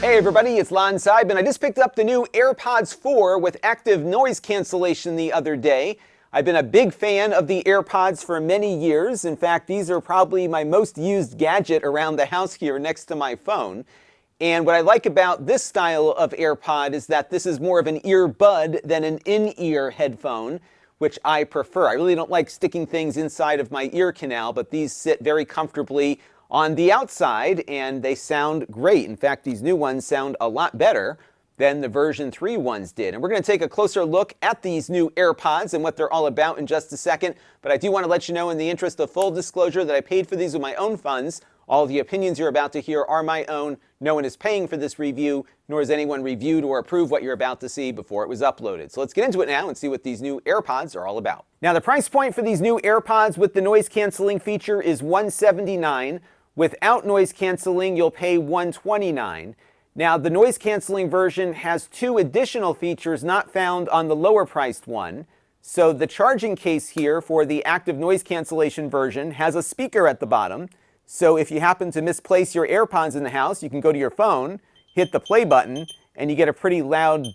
Hey everybody, it's Lon.TV, and I just picked up the new Airpods 4 with active noise cancellation the other day. I've been a big fan of the Airpods for many years. In fact, these are probably my most used gadget around the house here next to my phone. And what I like about this style of AirPod is that this is more of an earbud than an in-ear headphone, which I prefer. I really don't like sticking things inside of my ear canal, but these sit very comfortably on the outside and they sound great. In fact, these new ones sound a lot better than the version 3 ones did. And we're going to take a closer look at these new AirPods and what they're all about in just a second. But I do want to let you know, in the interest of full disclosure, that I paid for these with my own funds. All of the opinions you're about to hear are my own. No one is paying for this review, nor has anyone reviewed or approved what you're about to see before it was uploaded. So let's get into it now and see what these new AirPods are all about. Now, the price point for these new AirPods with the noise canceling feature is $179. Without noise canceling, you'll pay $129. Now, the noise canceling version has 2 additional features not found on the lower priced one. So the charging case here for the active noise cancellation version has a speaker at the bottom. So if you happen to misplace your AirPods in the house, you can go to your phone, hit the play button, and you get a pretty loud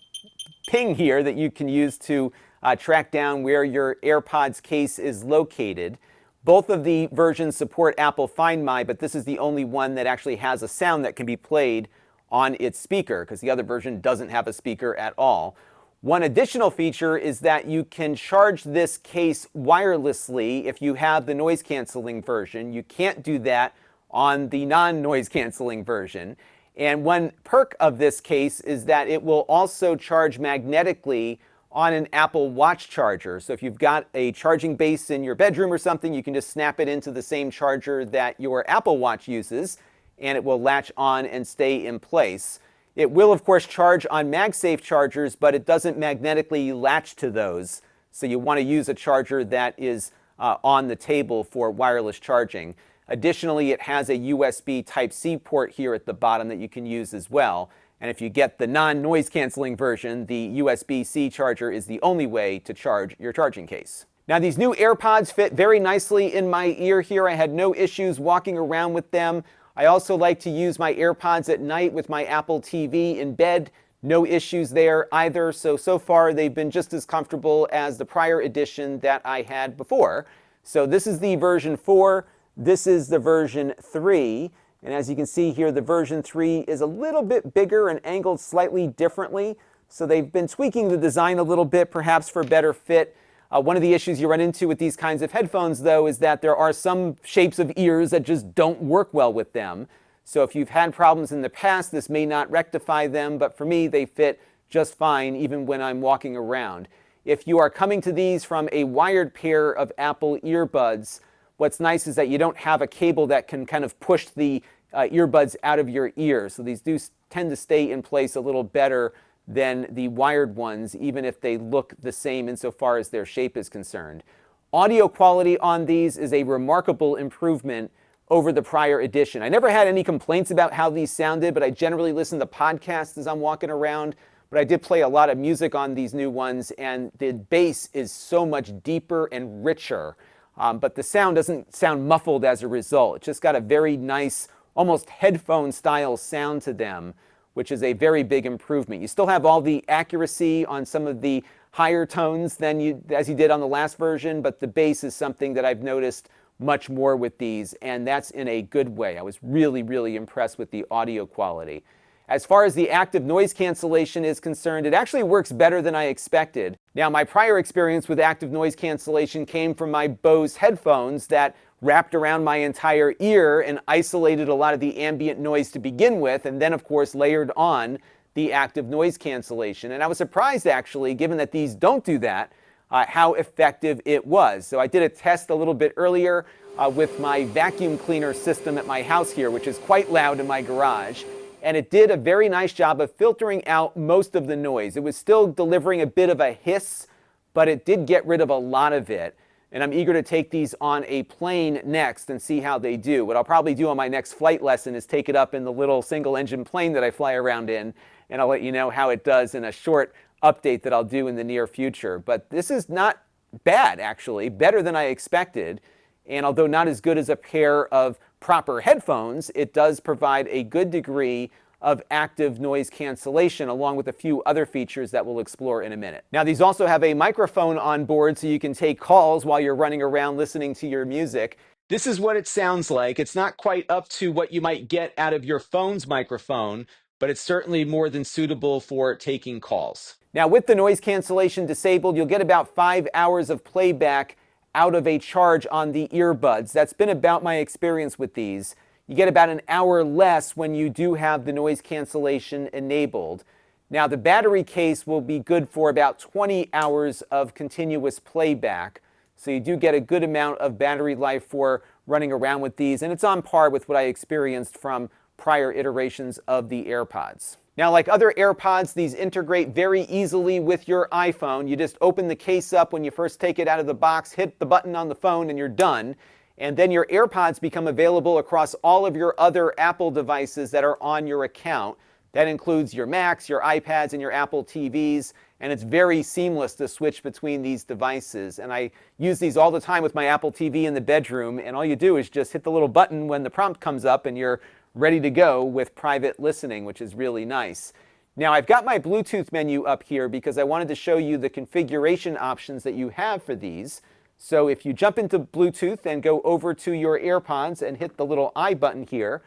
ping here that you can use to track down where your AirPods case is located. Both of the versions support Apple Find My, but this is the only one that actually has a sound that can be played on its speaker, because the other version doesn't have a speaker at all. One additional feature is that you can charge this case wirelessly if you have the noise canceling version. You can't do that on the non-noise canceling version. And one perk of this case is that it will also charge magnetically on an Apple Watch charger. So if you've got a charging base in your bedroom or something, you can just snap it into the same charger that your Apple Watch uses, and it will latch on and stay in place. It will, of course, charge on MagSafe chargers, but it doesn't magnetically latch to those. So you want to use a charger that is on the table for wireless charging. Additionally, it has a USB Type-C port here at the bottom that you can use as well. And if you get the non-noise canceling version, the USB-C charger is the only way to charge your charging case. Now, these new AirPods fit very nicely in my ear here. I had no issues walking around with them. I also like to use my AirPods at night with my Apple TV in bed. No issues there either. So far, they've been just as comfortable as the prior edition that I had before. So this is the version 4. This is the version 3. And as you can see here, the version 3 is a little bit bigger and angled slightly differently. So they've been tweaking the design a little bit, perhaps for better fit. One of the issues you run into with these kinds of headphones, though, is that there are some shapes of ears that just don't work well with them. So if you've had problems in the past, this may not rectify them, but for me, they fit just fine even when I'm walking around. If you are coming to these from a wired pair of Apple earbuds, what's nice is that you don't have a cable that can kind of push the earbuds out of your ear. So these do tend to stay in place a little better than the wired ones, even if they look the same insofar as their shape is concerned. Audio quality on these is a remarkable improvement over the prior edition. I never had any complaints about how these sounded, but I generally listen to podcasts as I'm walking around. But I did play a lot of music on these new ones, and the bass is so much deeper and richer. But the sound doesn't sound muffled as a result. It's just got a very nice, almost headphone-style sound to them, which is a very big improvement. You still have all the accuracy on some of the higher tones than as you did on the last version, but the bass is something that I've noticed much more with these, and that's in a good way. I was really, really impressed with the audio quality. As far as the active noise cancellation is concerned, it actually works better than I expected. Now, my prior experience with active noise cancellation came from my Bose headphones that wrapped around my entire ear and isolated a lot of the ambient noise to begin with, and then, of course, layered on the active noise cancellation. And I was surprised, actually, given that these don't do that, how effective it was. So I did a test a little bit earlier with my vacuum cleaner system at my house here, which is quite loud in my garage. And it did a very nice job of filtering out most of the noise. It was still delivering a bit of a hiss, but it did get rid of a lot of it. And I'm eager to take these on a plane next and see how they do. What I'll probably do on my next flight lesson is take it up in the little single-engine plane that I fly around in, and I'll let you know how it does in a short update that I'll do in the near future. But this is not bad, actually, better than I expected. And although not as good as a pair of proper headphones, it does provide a good degree of active noise cancellation, along with a few other features that we'll explore in a minute. Now, these also have a microphone on board so you can take calls while you're running around listening to your music. This is what it sounds like. It's not quite up to what you might get out of your phone's microphone, but it's certainly more than suitable for taking calls. Now, with the noise cancellation disabled, you'll get about 5 hours of playback out of a charge on the earbuds. That's been about my experience with these. You get about an hour less when you do have the noise cancellation enabled. Now, the battery case will be good for about 20 hours of continuous playback. So you do get a good amount of battery life for running around with these, and it's on par with what I experienced from prior iterations of the AirPods. Now, like other AirPods, these integrate very easily with your iPhone. You just open the case up when you first take it out of the box, hit the button on the phone, and you're done. And then your AirPods become available across all of your other Apple devices that are on your account. That includes your Macs, your iPads, and your Apple TVs. And it's very seamless to switch between these devices. And I use these all the time with my Apple TV in the bedroom. And all you do is just hit the little button when the prompt comes up and you're ready to go with private listening, which is really nice. Now, I've got my Bluetooth menu up here because I wanted to show you the configuration options that you have for these. So if you jump into Bluetooth and go over to your AirPods and hit the little I button here,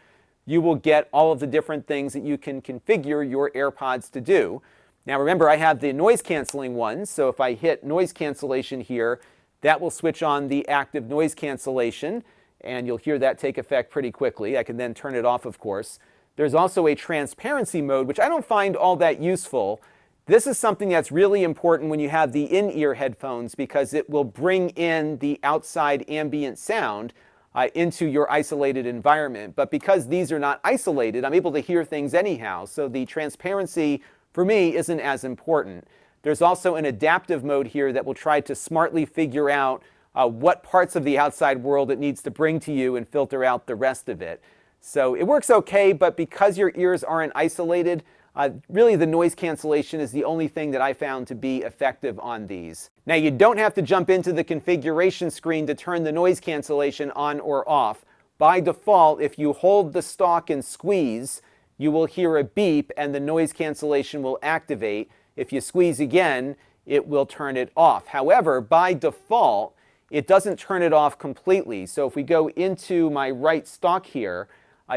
you will get all of the different things that you can configure your AirPods to do. Now remember, I have the noise canceling ones, so if I hit noise cancellation here, that will switch on the active noise cancellation, and you'll hear that take effect pretty quickly. I can then turn it off, of course. There's also a transparency mode, which I don't find all that useful. This is something that's really important when you have the in-ear headphones because it will bring in the outside ambient sound into your isolated environment. But because these are not isolated, I'm able to hear things anyhow. So the transparency for me isn't as important. There's also an adaptive mode here that will try to smartly figure out what parts of the outside world it needs to bring to you and filter out the rest of it. So it works okay, but because your ears aren't isolated, really the noise cancellation is the only thing that I found to be effective on these. Now, you don't have to jump into the configuration screen to turn the noise cancellation on or off. By default, if you hold the stalk and squeeze, you will hear a beep and the noise cancellation will activate. If you squeeze again, it will turn it off. However, by default, it doesn't turn it off completely. So if we go into my right stalk here,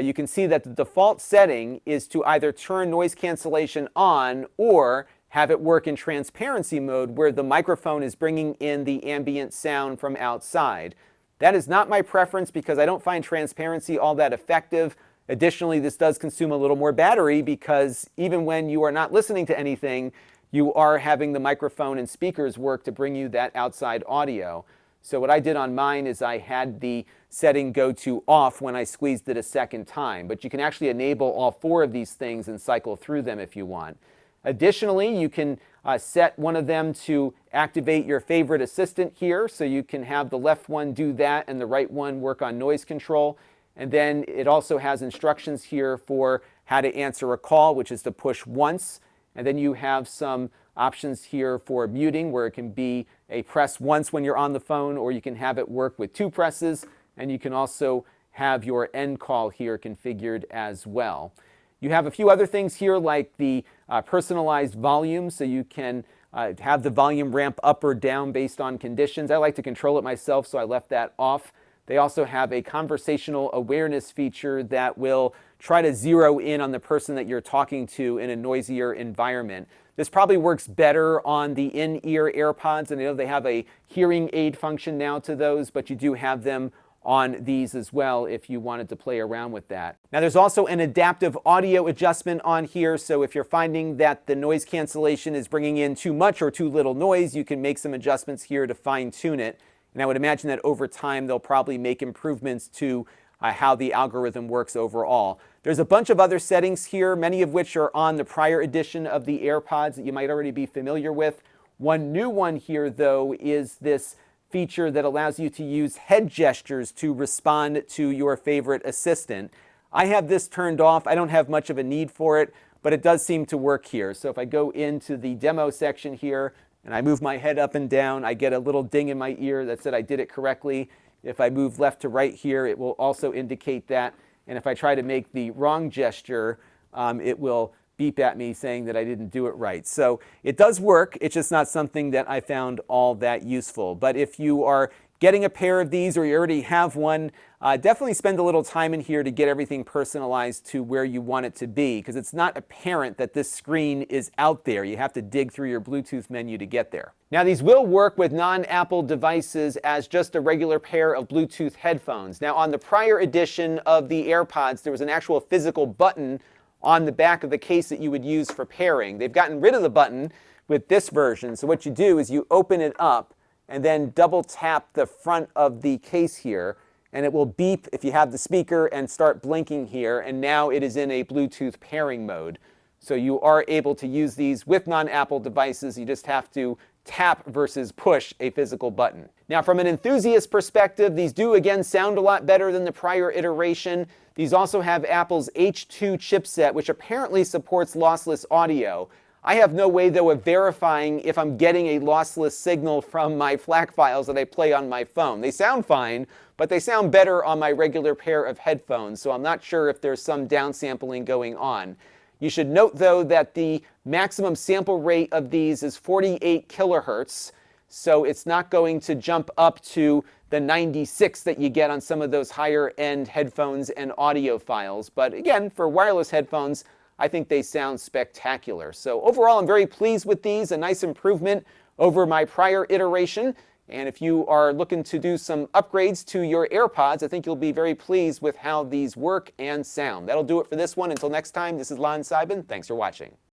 you can see that the default setting is to either turn noise cancellation on or have it work in transparency mode where the microphone is bringing in the ambient sound from outside. That is not my preference because I don't find transparency all that effective. Additionally, this does consume a little more battery because even when you are not listening to anything, you are having the microphone and speakers work to bring you that outside audio. So what I did on mine is I had the setting go to off when I squeezed it a second time. But you can actually enable all four of these things and cycle through them if you want. Additionally, you can set one of them to activate your favorite assistant here. So you can have the left one do that and the right one work on noise control. And then it also has instructions here for how to answer a call, which is to push once. And then you have some options here for muting where it can be a press once when you're on the phone, or you can have it work with 2 presses, and you can also have your end call here configured as well. You have a few other things here like the personalized volume, so you can have the volume ramp up or down based on conditions. I like to control it myself, so I left that off. They also have a conversational awareness feature that will try to zero in on the person that you're talking to in a noisier environment. This probably works better on the in-ear AirPods, and I know they have a hearing aid function now to those, but you do have them on these as well if you wanted to play around with that. Now, there's also an adaptive audio adjustment on here, so if you're finding that the noise cancellation is bringing in too much or too little noise, you can make some adjustments here to fine-tune it. And I would imagine that over time, they'll probably make improvements to how the algorithm works overall. There's a bunch of other settings here, many of which are on the prior edition of the AirPods that you might already be familiar with. One new one here, though, is this feature that allows you to use head gestures to respond to your favorite assistant. I have this turned off. I don't have much of a need for it, but it does seem to work here. So if I go into the demo section here and I move my head up and down, I get a little ding in my ear that said I did it correctly. If I move left to right here, it will also indicate that. And if I try to make the wrong gesture, it will beep at me saying that I didn't do it right. So it does work. It's just not something that I found all that useful. But if you are getting a pair of these or you already have one, definitely spend a little time in here to get everything personalized to where you want it to be, because it's not apparent that this screen is out there. You have to dig through your Bluetooth menu to get there. Now, these will work with non-Apple devices as just a regular pair of Bluetooth headphones. Now, on the prior edition of the AirPods, there was an actual physical button on the back of the case that you would use for pairing. They've gotten rid of the button with this version. So what you do is you open it up and then double tap the front of the case here, and it will beep if you have the speaker and start blinking here, and now it is in a Bluetooth pairing mode. So you are able to use these with non-Apple devices. You just have to tap versus push a physical button. Now, from an enthusiast perspective, these do again sound a lot better than the prior iteration. These also have Apple's H2 chipset, which apparently supports lossless audio. I have no way, though, of verifying if I'm getting a lossless signal from my FLAC files that I play on my phone. They sound fine, but they sound better on my regular pair of headphones, so I'm not sure if there's some downsampling going on. You should note, though, that the maximum sample rate of these is 48 kilohertz, so it's not going to jump up to the 96 that you get on some of those higher-end headphones and audio files. But again, for wireless headphones, I think they sound spectacular. So overall, I'm very pleased with these, a nice improvement over my prior iteration. And if you are looking to do some upgrades to your AirPods, I think you'll be very pleased with how these work and sound. That'll do it for this one. Until next time, this is Lon.TV. Thanks for watching.